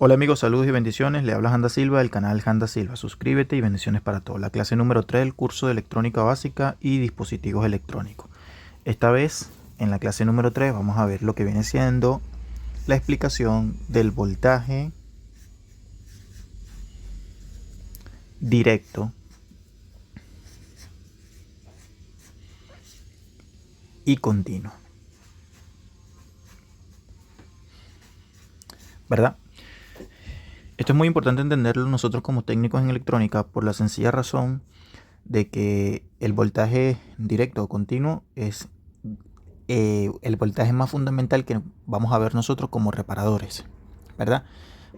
Hola amigos, saludos y bendiciones. Le habla Janda Silva del canal Janda Silva. Suscríbete y bendiciones para todos. La clase número 3 del curso de electrónica básica y dispositivos electrónicos. Esta vez, en la clase número 3, vamos a ver lo que viene siendo la explicación del voltaje directo y continuo. ¿Verdad? Esto es muy importante entenderlo nosotros como técnicos en electrónica por la sencilla razón de que el voltaje directo o continuo es el voltaje más fundamental que vamos a ver nosotros como reparadores, ¿verdad?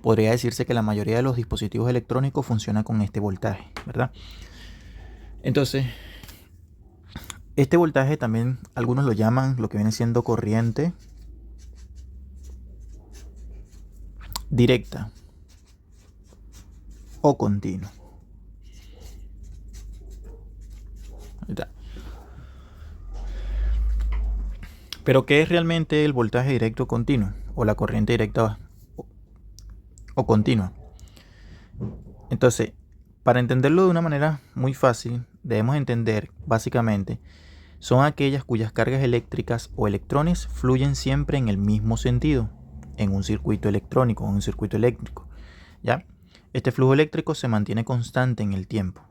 Podría decirse que la mayoría de los dispositivos electrónicos funciona con este voltaje, ¿verdad? Entonces, este voltaje también algunos lo llaman lo que viene siendo corriente directa o continua. Pero ¿qué es realmente el voltaje directo continuo o la corriente directa o continua? Entonces, para entenderlo de una manera muy fácil, debemos entender básicamente son aquellas cuyas cargas eléctricas o electrones fluyen siempre en el mismo sentido, en un circuito electrónico, en un circuito eléctrico, ¿ya? Este flujo eléctrico se mantiene constante en el tiempo.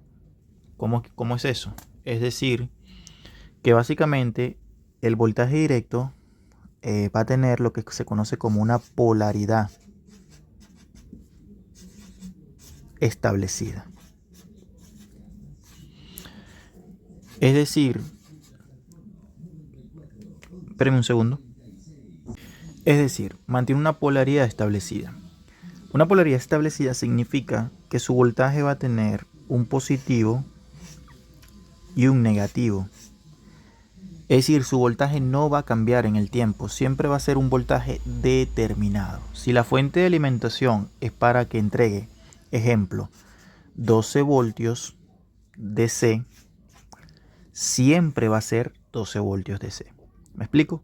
¿Cómo es eso? Es decir, que básicamente el voltaje directo va a tener lo que se conoce como una polaridad establecida. Es decir, espérenme un segundo. Es decir, mantiene una polaridad establecida. Una polaridad establecida significa que su voltaje va a tener un positivo y un negativo. Es decir, su voltaje no va a cambiar en el tiempo, siempre va a ser un voltaje determinado. Si la fuente de alimentación es para que entregue, ejemplo, 12 voltios DC, siempre va a ser 12 voltios DC. ¿Me explico?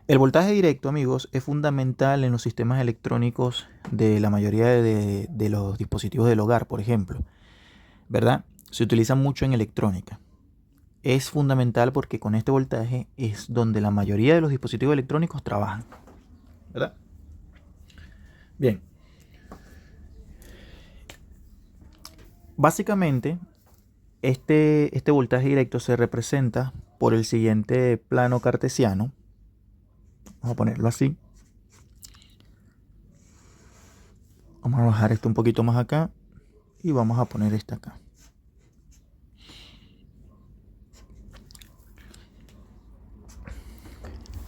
El voltaje directo, amigos, es fundamental en los sistemas electrónicos de la mayoría de los dispositivos del hogar, por ejemplo, ¿verdad? Se utiliza mucho en electrónica. Es fundamental porque con este voltaje es donde la mayoría de los dispositivos electrónicos trabajan, ¿verdad? Bien. Básicamente, este voltaje directo se representa por el siguiente plano cartesiano. Vamos a ponerlo así. Vamos a bajar esto un poquito más acá y vamos a poner esta acá.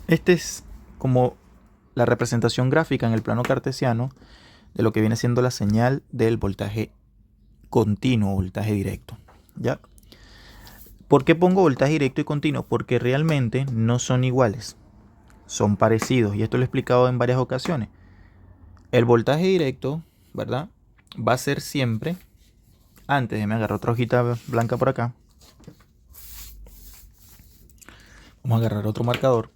Este es como la representación gráfica en el plano cartesiano de lo que viene siendo la señal del voltaje continuo o voltaje directo, ¿ya? ¿Por qué pongo voltaje directo y continuo? Porque realmente no son iguales, son parecidos y esto lo he explicado en varias ocasiones. El voltaje directo, ¿verdad? Va a ser siempre, antes de me agarrar otra hojita blanca por acá, vamos a agarrar otro marcador.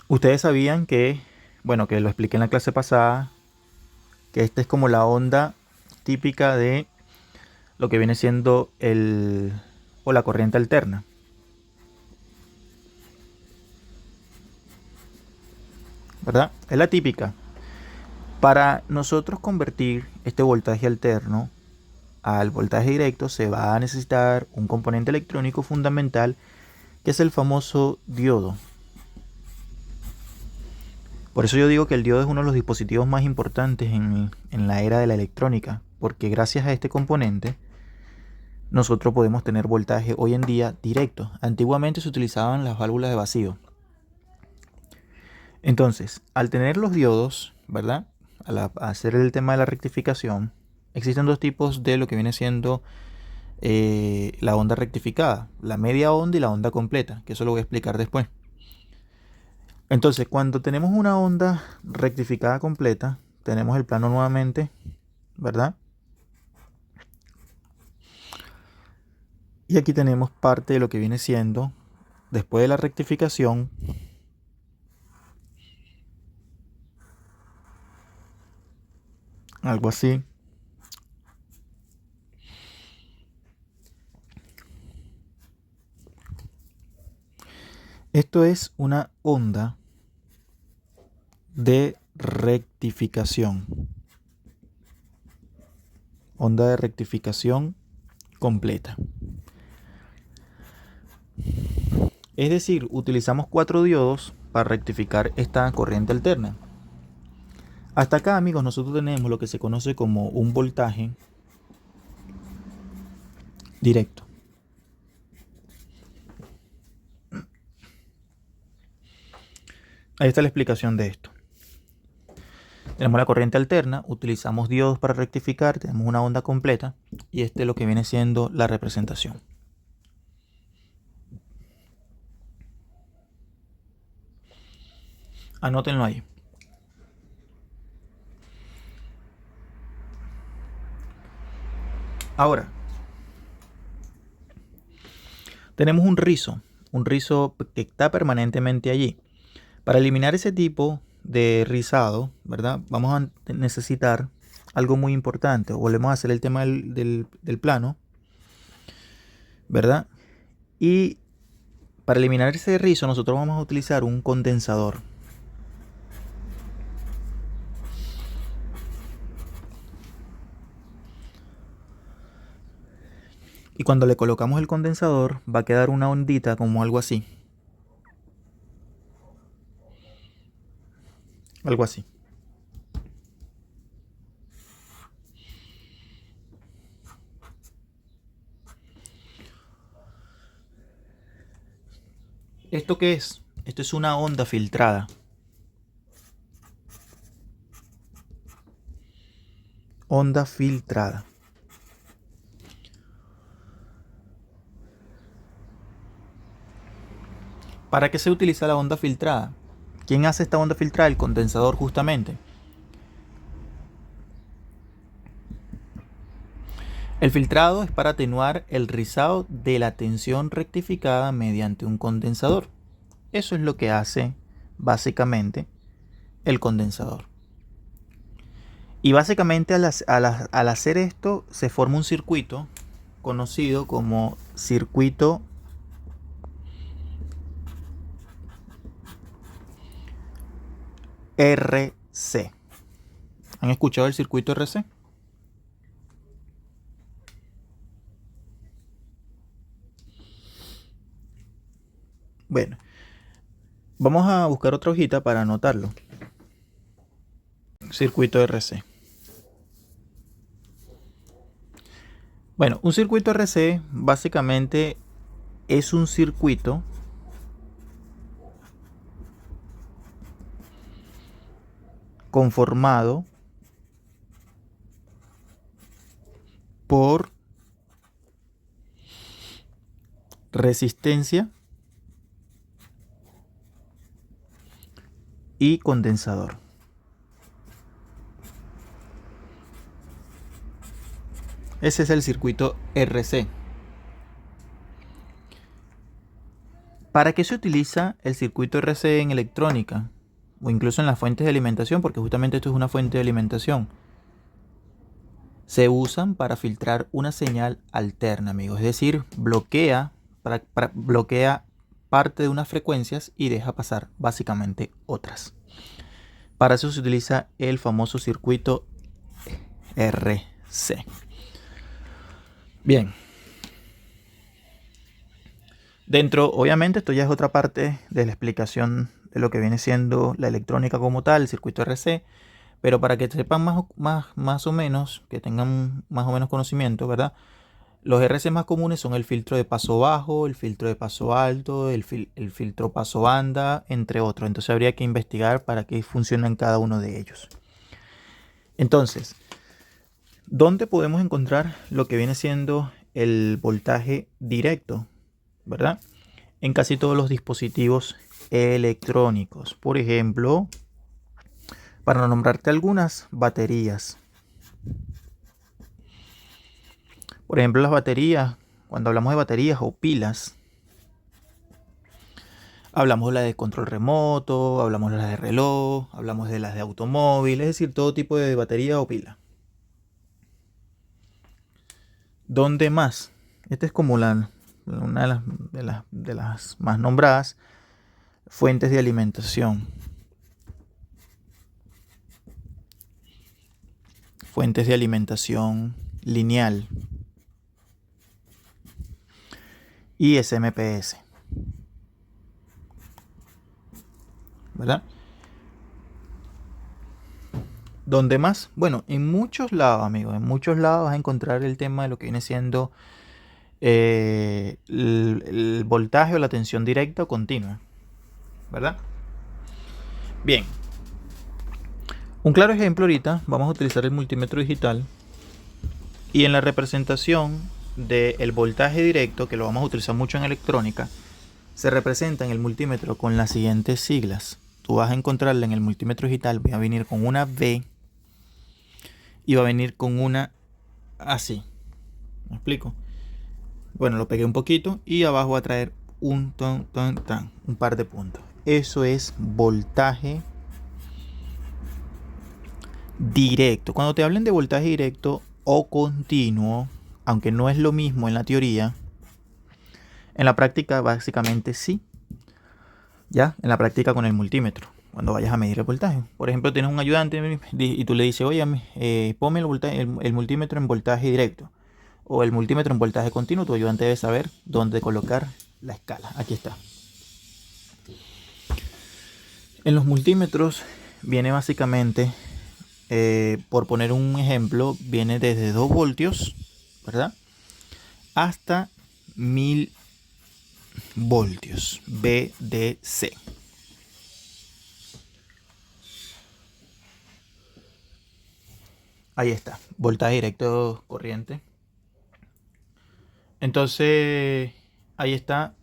Ustedes sabían que, bueno, que lo expliqué en la clase pasada, que esta es como la onda típica de lo que viene siendo o la corriente alterna. ¿Verdad? Es la típica. Para nosotros convertir este voltaje alterno al voltaje directo se va a necesitar un componente electrónico fundamental que es el famoso diodo. Por eso yo digo que el diodo es uno de los dispositivos más importantes en la era de la electrónica, porque gracias a este componente nosotros podemos tener voltaje hoy en día directo. Antiguamente se utilizaban las válvulas de vacío. Entonces, al tener los diodos, ¿verdad? Al hacer el tema de la rectificación, existen dos tipos de lo que viene siendo la onda rectificada, la media onda y la onda completa, que eso lo voy a explicar después. Entonces, cuando tenemos una onda rectificada completa, tenemos el plano nuevamente, ¿verdad? Y aquí tenemos parte de lo que viene siendo después de la rectificación, algo así. Esto es una onda de rectificación. Onda de rectificación completa. Es decir, utilizamos 4 diodos para rectificar esta corriente alterna. Hasta acá, amigos, nosotros tenemos lo que se conoce como un voltaje directo. Ahí está la explicación de esto. Tenemos la corriente alterna, utilizamos diodos para rectificar, tenemos una onda completa y este es lo que viene siendo la representación. Anótenlo ahí. Ahora, tenemos un rizo que está permanentemente allí. Para eliminar ese tipo de rizado, ¿verdad? Vamos a necesitar algo muy importante. Volvemos a hacer el tema del plano, ¿verdad? Y para eliminar ese rizo nosotros vamos a utilizar un condensador. Y cuando le colocamos el condensador va a quedar una ondita como algo así. Algo así. ¿Esto qué es? Esto es una onda filtrada. Onda filtrada. ¿Para qué se utiliza la onda filtrada? ¿Quién hace esta onda filtrada? El condensador, justamente. El filtrado es para atenuar el rizado de la tensión rectificada mediante un condensador. Eso es lo que hace básicamente el condensador. Y básicamente al hacer esto se forma un circuito conocido como circuito RC. ¿Han escuchado el circuito RC? Bueno, vamos a buscar otra hojita para anotarlo. Circuito RC. Bueno, un circuito RC básicamente es un circuito conformado por resistencia y condensador. Ese es el circuito RC. ¿Para qué se utiliza el circuito RC en electrónica? O incluso en las fuentes de alimentación, porque justamente esto es una fuente de alimentación. Se usan para filtrar una señal alterna, amigos. Es decir, bloquea parte de unas frecuencias y deja pasar básicamente otras. Para eso se utiliza el famoso circuito RC. Bien. Dentro, obviamente, esto ya es otra parte de la explicación de lo que viene siendo la electrónica como tal, el circuito RC. Pero para que sepan más o menos, que tengan más o menos conocimiento, ¿verdad? Los RC más comunes son el filtro de paso bajo, el filtro de paso alto, el filtro paso banda, entre otros. Entonces habría que investigar para qué funcionan cada uno de ellos. Entonces, ¿dónde podemos encontrar lo que viene siendo el voltaje directo? ¿Verdad? En casi todos los dispositivos electrónicos. Por ejemplo, para nombrarte algunas, baterías. Por ejemplo, las baterías, cuando hablamos de baterías o pilas, Hablamos de las de control remoto, hablamos de las de reloj, hablamos de las de automóvil, es decir, todo tipo de batería o pila. ¿Dónde más? Esta es como una de las más nombradas, fuentes de alimentación. Fuentes de alimentación lineal y SMPS, ¿verdad? ¿Dónde más? Bueno, en muchos lados, amigos, en muchos lados vas a encontrar el tema de lo que viene siendo el voltaje o la tensión directa o continua, ¿verdad? Bien, un claro ejemplo ahorita, vamos a utilizar el multímetro digital y en la representación del voltaje directo, que lo vamos a utilizar mucho en electrónica, se representa en el multímetro con las siguientes siglas. Tú vas a encontrarla en el multímetro digital, va a venir con una V y va a venir con una así. ¿Me explico? Bueno, lo pegué un poquito y abajo va a traer un par de puntos. Eso es voltaje directo. Cuando te hablen de voltaje directo o continuo, aunque no es lo mismo en la teoría, en la práctica básicamente sí. Ya, en la práctica con el multímetro, cuando vayas a medir el voltaje. Por ejemplo, tienes un ayudante y tú le dices, oye, ponme el multímetro en voltaje directo o el multímetro en voltaje continuo. Tu ayudante debe saber dónde colocar la escala. Aquí está. En los multímetros viene básicamente, por poner un ejemplo, viene desde 2 voltios, ¿verdad? Hasta 1000 voltios, VDC. Ahí está, voltaje directo corriente. Entonces, ahí está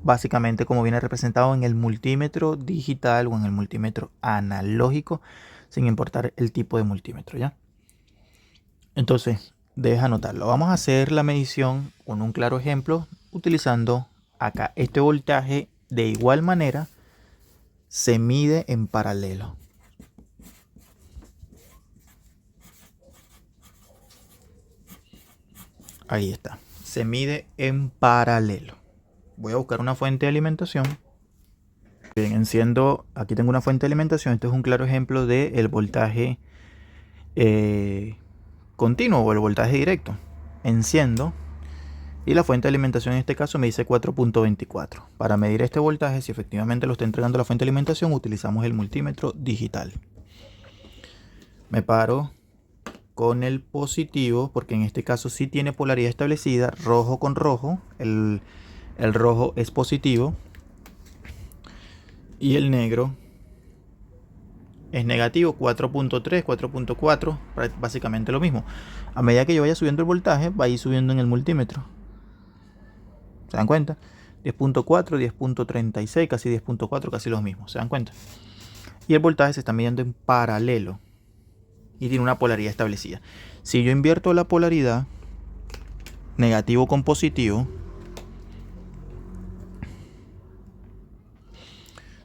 básicamente como viene representado en el multímetro digital o en el multímetro analógico, sin importar el tipo de multímetro, ¿ya? Entonces, debes anotarlo. Vamos a hacer la medición con un claro ejemplo utilizando acá este voltaje. De igual manera se mide en paralelo. Ahí está, se mide en paralelo. Voy a buscar una fuente de alimentación. Bien, enciendo, aquí tengo una fuente de alimentación. Este es un claro ejemplo del voltaje continuo o el voltaje directo. Enciendo y la fuente de alimentación en este caso me dice 4.24. Para medir este voltaje, si efectivamente lo está entregando la fuente de alimentación, utilizamos el multímetro digital. Me paro con el positivo, porque en este caso sí tiene polaridad establecida, rojo con rojo. El rojo es positivo y el negro es negativo, 4.3, 4.4, básicamente lo mismo. A medida que yo vaya subiendo el voltaje, va a ir subiendo en el multímetro. ¿Se dan cuenta? 10.4, 10.36, casi 10.4, casi los mismos. ¿Se dan cuenta? Y el voltaje se está midiendo en paralelo y tiene una polaridad establecida. Si yo invierto la polaridad, negativo con positivo,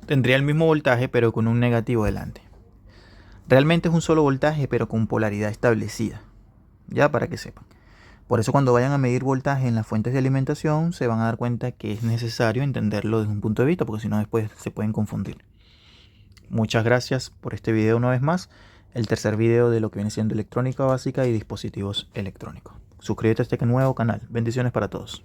tendría el mismo voltaje pero con un negativo delante. Realmente es un solo voltaje pero con polaridad establecida. Ya, para que sepan. Por eso cuando vayan a medir voltaje en las fuentes de alimentación se van a dar cuenta que es necesario entenderlo desde un punto de vista, porque si no después se pueden confundir. Muchas gracias por este video una vez más. El tercer video de lo que viene siendo electrónica básica y dispositivos electrónicos. Suscríbete a este nuevo canal. Bendiciones para todos.